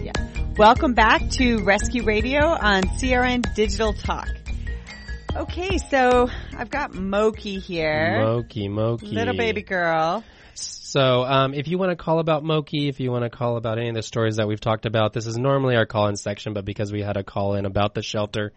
Yeah. Welcome back to Rescue Radio on CRN Digital Talk. Okay, so I've got Mochi here. Mochi. Little baby girl. So if you want to call about Mochi, if you want to call about any of the stories that we've talked about, this is normally our call-in section, but because we had a call-in about the shelter,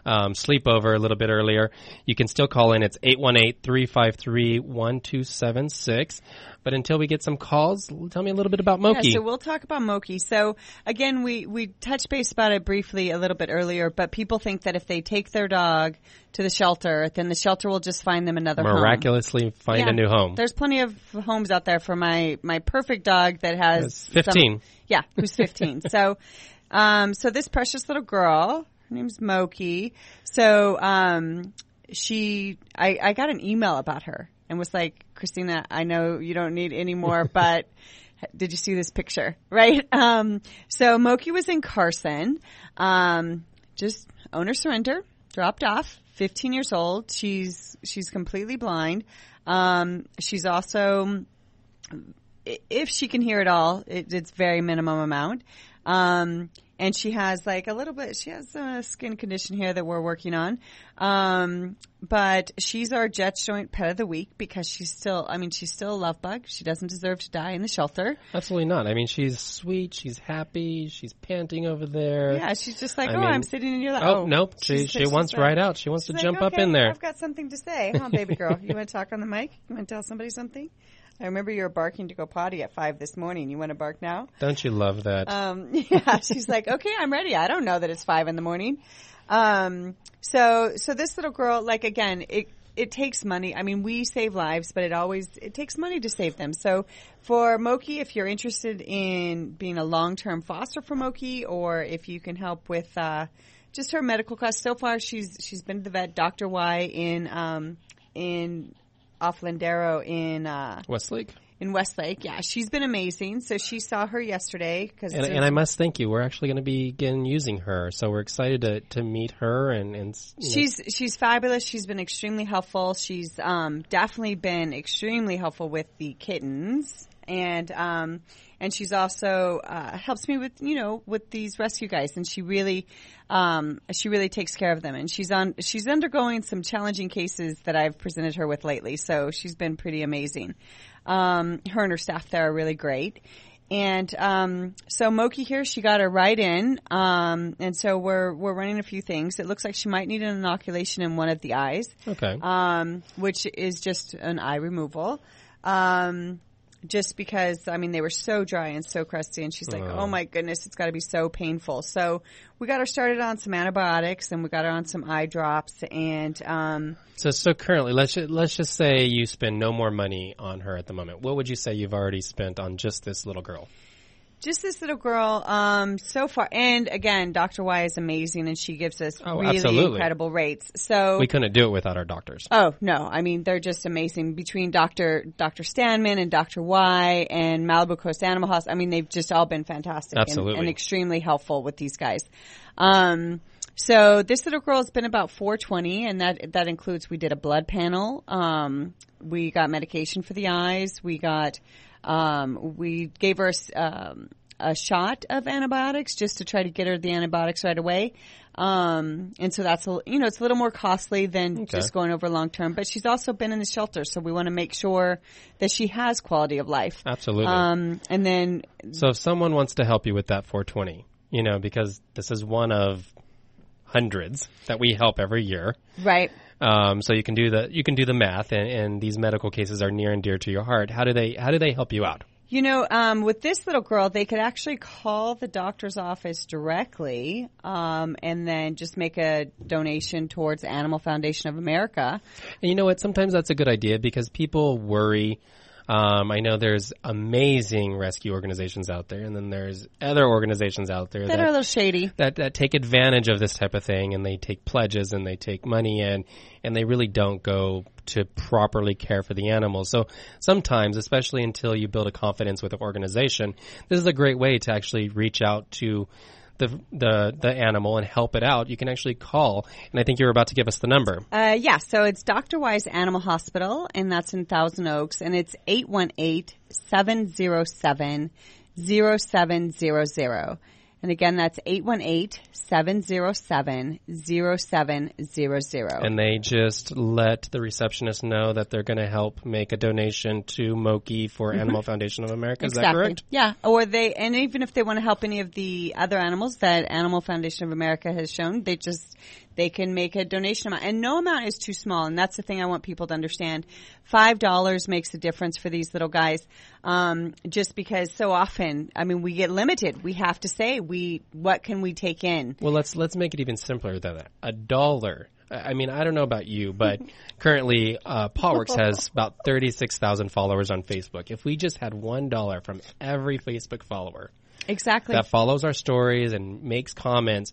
sleepover a little bit earlier, you can still call in. It's 818-353-1276. But until we get some calls, tell me a little bit about Mochi. Yeah, so we'll talk about Mochi. So again, we touched base about it briefly a little bit earlier, but people think that if they take their dog to the shelter, then the shelter will just find them another home. Miraculously find a new home. There's plenty of homes out there for my perfect dog that has 15. Who's 15. So this precious little girl, her name's Mochi. So I got an email about her and was like, Christina, I know you don't need any more, but did you see this picture? Right? So Mochi was in Carson, just owner surrender, dropped off, 15 years old. She's completely blind. She's also, if she can hear at all, it's very minimum amount. And she has she has a skin condition here that we're working on. But she's our Jets Joint Pet of the Week because she's still a love bug. She doesn't deserve to die in the shelter. Absolutely not. I mean, she's sweet. She's happy. She's panting over there. Yeah, she's just like, I'm sitting in your lap. Oh, nope. She wants right out. She wants to jump up in there. I've got something to say. Huh, baby girl? You want to talk on the mic? You want to tell somebody something? I remember you were barking to go potty at 5 this morning. You want to bark now? Don't you love that? Yeah, she's like, okay, I'm ready. I don't know that it's 5 in the morning. So this little girl, again, it takes money. I mean, we save lives, but it takes money to save them. So for Mochi, if you're interested in being a long-term foster for Mochi, or if you can help with just her medical costs, so far she's been to the vet, Dr. Y in off Lindero in Westlake. In Westlake, yeah, she's been amazing. So she saw her yesterday and I must thank you. We're actually going to begin using her, so we're excited to meet her and she's fabulous. She's been extremely helpful. She's definitely been extremely helpful with the kittens, and she's also helps me with these rescue guys, and she really takes care of them, and she's undergoing some challenging cases that I've presented her with lately, so she's been pretty amazing. Her and her staff there are really great. And so Mochi here, she got her right in, and so we're running a few things. It looks like she might need an inoculation in one of the eyes. Okay. Which is just an eye removal. Just because, they were so dry and so crusty, and she's like, oh my goodness, it's got to be so painful. So we got her started on some antibiotics, and we got her on some eye drops, and So currently, let's just say you spend no more money on her at the moment. What would you say you've already spent on just this little girl? Just this little girl, so far. And again, Dr. Y is amazing, and she gives us really incredible rates. So we couldn't do it without our doctors. Oh, no. I mean, they're just amazing. Between Dr. Stanman and Dr. Y and Malibu Coast Animal Hospital, they've just all been fantastic. Absolutely. And extremely helpful with these guys. So this little girl has been about $420, and that includes, we did a blood panel. We got medication for the eyes. We gave her a shot of antibiotics just to try to get her the antibiotics right away. And so that's, it's a little more costly than just going over long term, but she's also been in the shelter. So we want to make sure that she has quality of life. Absolutely. And then. So if someone wants to help you with that 420, because this is one of hundreds that we help every year. Right. So you can do the math, and these medical cases are near and dear to your heart. How do they help you out? With this little girl, they could actually call the doctor's office directly, and then just make a donation towards Animal Foundation of America. And you know what? Sometimes that's a good idea because people worry. I know there's amazing rescue organizations out there, and then there's other organizations out there that are a little shady, that take advantage of this type of thing, and they take pledges and they take money and they really don't go to properly care for the animals. So sometimes, especially until you build a confidence with an organization, this is a great way to actually reach out to the animal and help it out. You can actually call, and I think you're about to give us the number. Yeah, so it's Dr. Y's Animal Hospital, and that's in Thousand Oaks, and it's 818-707-0700. And again, that's 818-707-0700. And they just let the receptionist know that they're going to help make a donation to Mochi for Animal Foundation of America. Is that correct? Yeah. And even if they want to help any of the other animals that Animal Foundation of America has shown, they they can make a donation amount. And no amount is too small, and that's the thing I want people to understand. $5 makes a difference for these little guys, just because so often, I mean, we get limited. We have to say, what can we take in? Well, let's make it even simpler than that. $1. I mean, I don't know about you, but currently, PawWorks has about 36,000 followers on Facebook. If we just had $1 from every Facebook follower, exactly, that follows our stories and makes comments,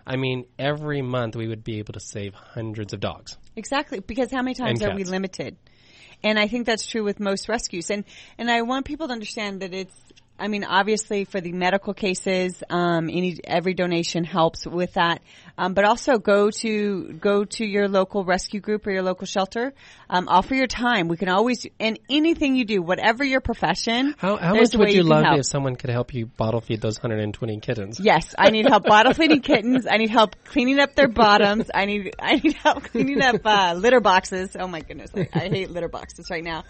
I mean, every month we would be able to save hundreds of dogs. Exactly, because how many times are we limited? And I think that's true with most rescues. And I want people to understand that it's, I mean, obviously for the medical cases, every donation helps with that. But also go to your local rescue group or your local shelter. Offer your time. We can always, and anything you do, whatever your profession. How much would you love if someone could help you bottle feed those 120 kittens? Yes, I need help bottle feeding kittens. I need help cleaning up their bottoms. I need help cleaning up litter boxes. Oh my goodness, I hate litter boxes right now.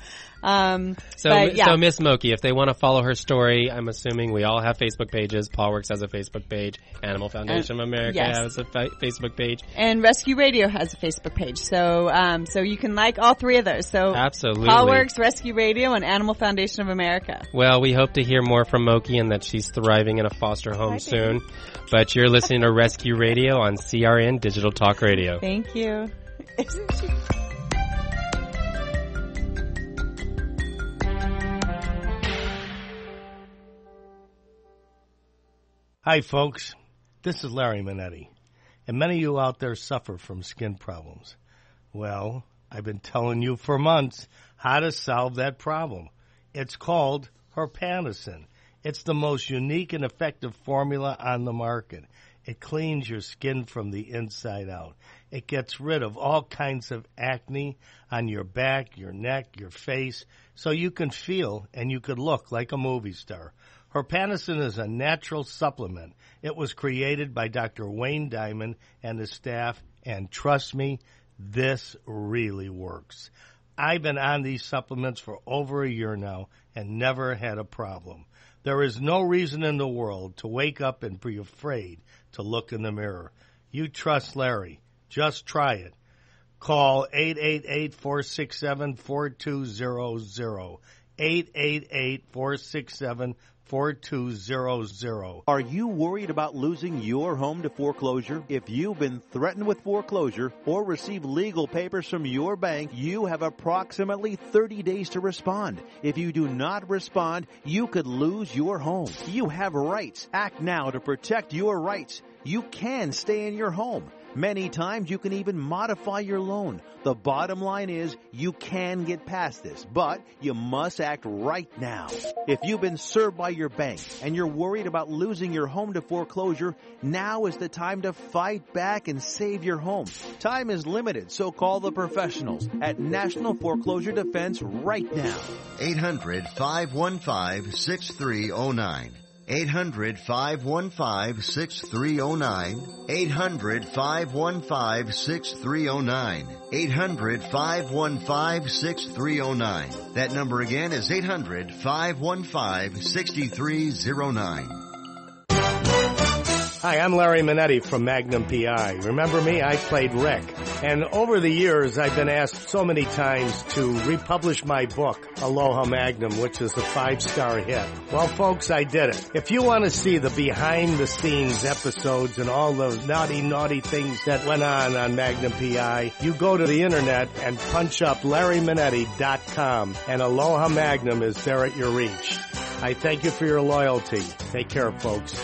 So Miss Mochi, if they want to follow her story, I'm assuming we all have Facebook pages. PawWorks has a Facebook page. Animal Foundation of America has a Facebook page. And Rescue Radio has a Facebook page. So so you can like all three of those. So absolutely. PawWorks, Rescue Radio, and Animal Foundation of America. Well, we hope to hear more from Mochi and that she's thriving in a foster home soon. But you're listening to Rescue Radio on CRN Digital Talk Radio. Thank you. Isn't she... Hi, folks. This is Larry Minetti, and many of you out there suffer from skin problems. Well, I've been telling you for months how to solve that problem. It's called Herpanicin. It's the most unique and effective formula on the market. It cleans your skin from the inside out. It gets rid of all kinds of acne on your back, your neck, your face, so you can feel and you could look like a movie star. Herpanicin is a natural supplement. It was created by Dr. Wayne Diamond and his staff, and trust me, this really works. I've been on these supplements for over a year now and never had a problem. There is no reason in the world to wake up and be afraid to look in the mirror. You trust Larry. Just try it. Call 888-467-4200. 888-467-4200. Are you worried about losing your home to foreclosure? If you've been threatened with foreclosure or received legal papers from your bank, you have approximately 30 days to respond. If you do not respond, you could lose your home. You have rights. Act now to protect your rights. You can stay in your home. Many times you can even modify your loan. The bottom line is you can get past this, but you must act right now. If you've been served by your bank and you're worried about losing your home to foreclosure, now is the time to fight back and save your home. Time is limited, so call the professionals at National Foreclosure Defense right now. 800-515-6309. 800-515-6309. 800-515-6309. 800-515-6309. That number again is 800-515-6309. Hi, I'm Larry Minetti from Magnum PI. Remember me? I played Rick. And over the years, I've been asked so many times to republish my book, Aloha Magnum, which is a 5-star hit. Well, folks, I did it. If you want to see the behind-the-scenes episodes and all the naughty things that went on Magnum PI, you go to the internet and punch up LarryMinetti.com, and Aloha Magnum is there at your reach. I thank you for your loyalty. Take care, folks.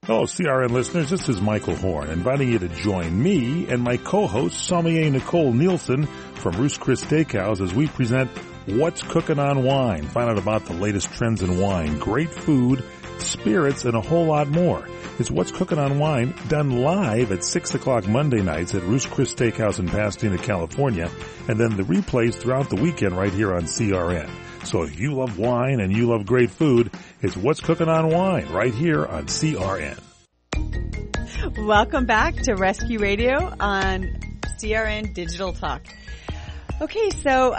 Hello, CRN listeners. This is Michael Horn, inviting you to join me and my co-host, Sommelier Nicole Nielsen from Ruth's Chris Steakhouse, as we present What's Cooking on Wine. Find out about the latest trends in wine, great food, spirits, and a whole lot more. It's What's Cooking on Wine, done live at 6 o'clock Monday nights at Ruth's Chris Steakhouse in Pasadena, California, and then the replays throughout the weekend right here on CRN. So if you love wine and you love great food, it's What's Cooking on Wine right here on CRN. Welcome back to Rescue Radio on CRN Digital Talk. Okay, so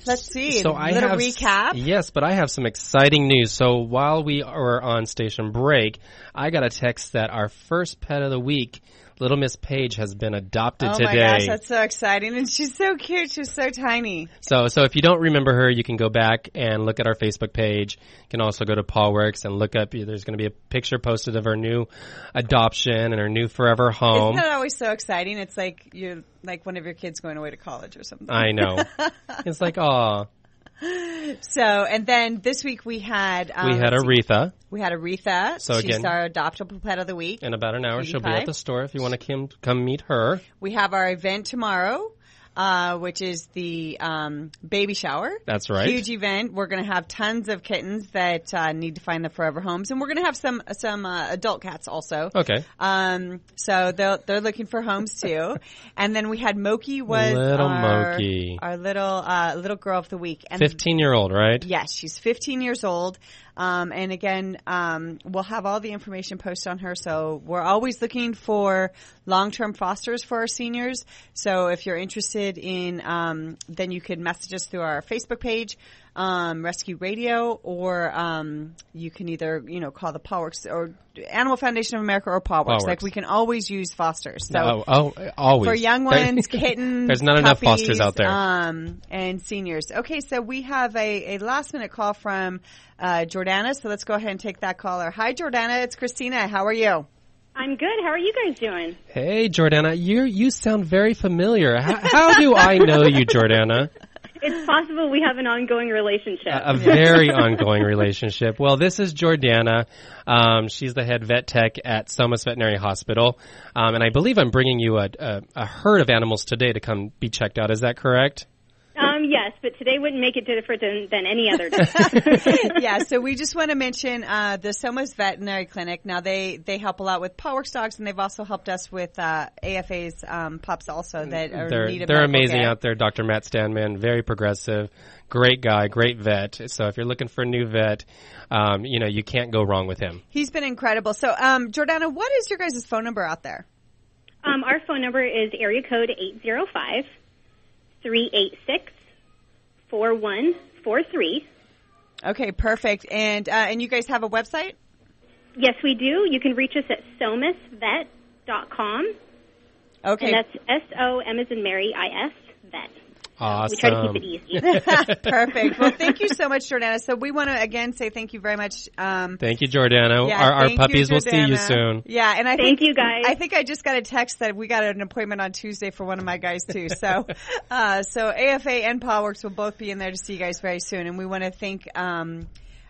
let's see. So a little recap. Yes, but I have some exciting news. So while we were on station break, I got a text that our first pet of the week Little Miss Paige has been adopted today. Oh my gosh, that's so exciting. And she's so cute. She's so tiny. So if you don't remember her, you can go back and look at our Facebook page. You can also go to Paul Works and look up. There's going to be a picture posted of her new adoption and her new forever home. Isn't that always so exciting? It's like you're like one of your kids going away to college or something. I know. It's like, aw. So, and then this week we had Aretha. We had Aretha. So she's again, our adoptable pet of the week. In about an hour, she'll be Pie. at the store if you want to come meet her. We have our event tomorrow, which is the baby shower. That's right. Huge event. We're going to have tons of kittens that need to find the forever homes, and we're going to have some adult cats also. Okay. So they're looking for homes too. And then we had Mochi was Mochi, our little girl of the week. And 15-year-old, right? Yes, she's 15 years old. And again, we'll have all the information posted on her. So we're always looking for long-term fosters for our seniors. So if you're interested in, then you can message us through our Facebook page, Rescue Radio, or you can either, call the Paul Works or Animal Foundation of America or Paul Works. Like we can always use fosters. So always. For young ones, kittens, there's not enough fosters out there. And seniors. Okay, so we have a last-minute call from Jordana, so let's go ahead and take that caller. Hi, Jordana. It's Christina. How are you? I'm good. How are you guys doing? Hey, Jordana. You sound very familiar. How do I know you, Jordana? It's possible we have an ongoing relationship. A very ongoing relationship. Well, this is Jordana. She's the head vet tech at Somas Veterinary Hospital. And I believe I'm bringing you a herd of animals today to come be checked out. Is that correct? Yes, but today wouldn't make it different than any other day. Yeah, so we just want to mention the Somas Veterinary Clinic. Now, they help a lot with Paul Works dogs, and they've also helped us with AFA's pups also that are in need of They're medical amazing care. out there. Dr. Matt Stanman, very progressive, great guy, great vet. So if you're looking for a new vet, you can't go wrong with him. He's been incredible. So, Jordana, what is your guys' phone number out there? Our phone number is area code 805-386-4143. Okay, perfect. And you guys have a website? Yes, we do. You can reach us at somasvet.com. Okay. And that's S-O-M as in Mary, I-S, vet. Awesome. We try to keep it easy. Perfect. Well, thank you so much, Jordana. So we want to, again, say thank you very much. Thank you, Jordana. Yeah, our thank puppies you, will see you Jordana. soon. Yeah, and Thank you, guys. I think I just got a text that we got an appointment on Tuesday for one of my guys, too. So AFA and Paul Works will both be in there to see you guys very soon. And we want to thank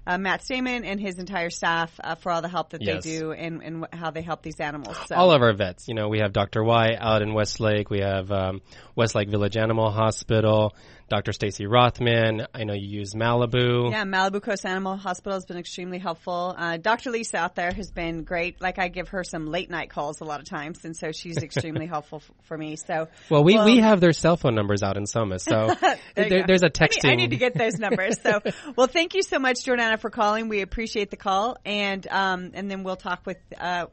Matt Stamen and his entire staff for all the help that Yes. they do and how they help these animals. So. All of our vets. We have Dr. Y out in Westlake. We have Westlake Village Animal Hospital. Dr. Stacy Rothman. I know you use Malibu. Yeah, Malibu Coast Animal Hospital has been extremely helpful. Dr. Lisa out there has been great. Like, I give her some late night calls a lot of times, and so she's extremely helpful for me. So, Well, we have their cell phone numbers out in Somas, so there's a texting. I need to get those numbers. So, well, thank you so much, Jordana, for calling. We appreciate the call, and then we'll talk with.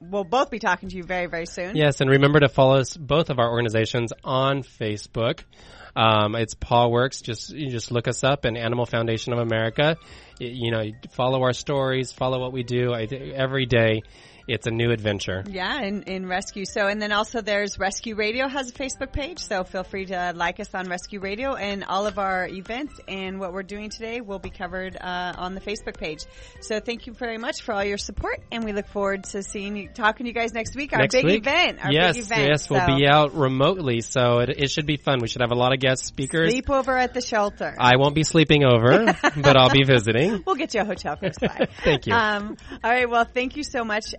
We'll both be talking to you very, very soon. Yes, and remember to follow us, both of our organizations, on Facebook. It's Paw Works. You just look us up, and Animal Foundation of America. Follow our stories, follow what we do. Every day, it's a new adventure. Yeah, in Rescue. So, and then also there's Rescue Radio has a Facebook page, so feel free to like us on Rescue Radio, and all of our events and what we're doing today will be covered on the Facebook page. So thank you very much for all your support, and we look forward to talking to you guys next week. Our big event. Yes, we'll be out remotely, so it should be fun. We should have a lot of guest speakers. Sleep over at the shelter. I won't be sleeping over, but I'll be visiting. We'll get you a hotel close by. Thank you. All right, well, thank you so much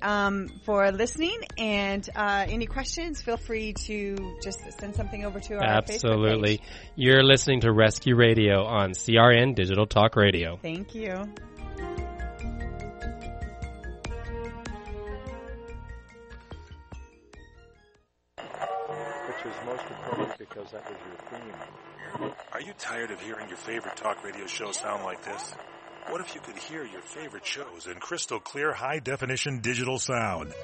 for listening, and any questions, feel free to just send something over to our Absolutely. Facebook page. You're listening to Rescue Radio on CRN Digital Talk Radio. Thank you. Which is most appropriate because that was your theme. Are you tired of hearing your favorite talk radio show sound like this? What if you could hear your favorite shows in crystal clear, high-definition digital sound?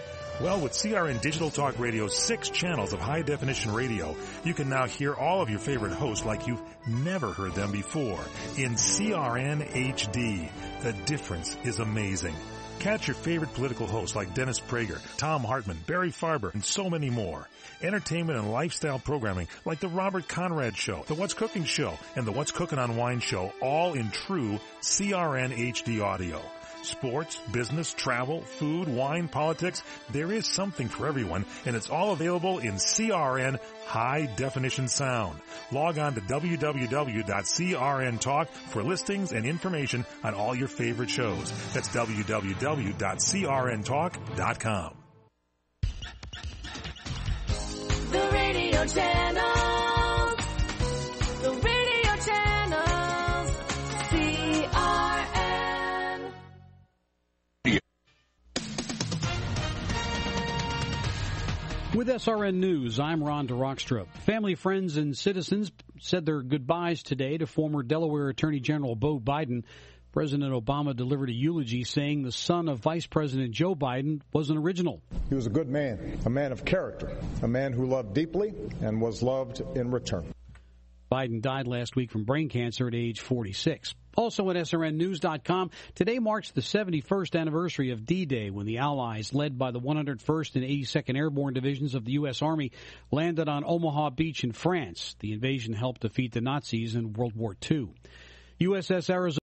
Well, with CRN Digital Talk Radio's 6 channels of high-definition radio, you can now hear all of your favorite hosts like you've never heard them before in CRN HD. The difference is amazing. Catch your favorite political hosts like Dennis Prager, Tom Hartman, Barry Farber, and so many more. Entertainment and lifestyle programming like The Robert Conrad Show, The What's Cooking Show, and The What's Cooking on Wine Show, all in true CRN HD audio. Sports, business, travel, food, wine, politics, there is something for everyone, and it's all available in CRN High Definition Sound. Log on to www.crntalk for listings and information on all your favorite shows. That's www.crntalk.com. The radio channels. The radio channels. CRN. With SRN News, I'm Ron DeRockstrup. Family, friends, and citizens said their goodbyes today to former Delaware Attorney General Beau Biden. President Obama delivered a eulogy saying the son of Vice President Joe Biden was an original. He was a good man, a man of character, a man who loved deeply and was loved in return. Biden died last week from brain cancer at age 46. Also at SRNnews.com, today marks the 71st anniversary of D-Day, when the Allies, led by the 101st and 82nd Airborne Divisions of the U.S. Army, landed on Omaha Beach in France. The invasion helped defeat the Nazis in World War II. USS Arizona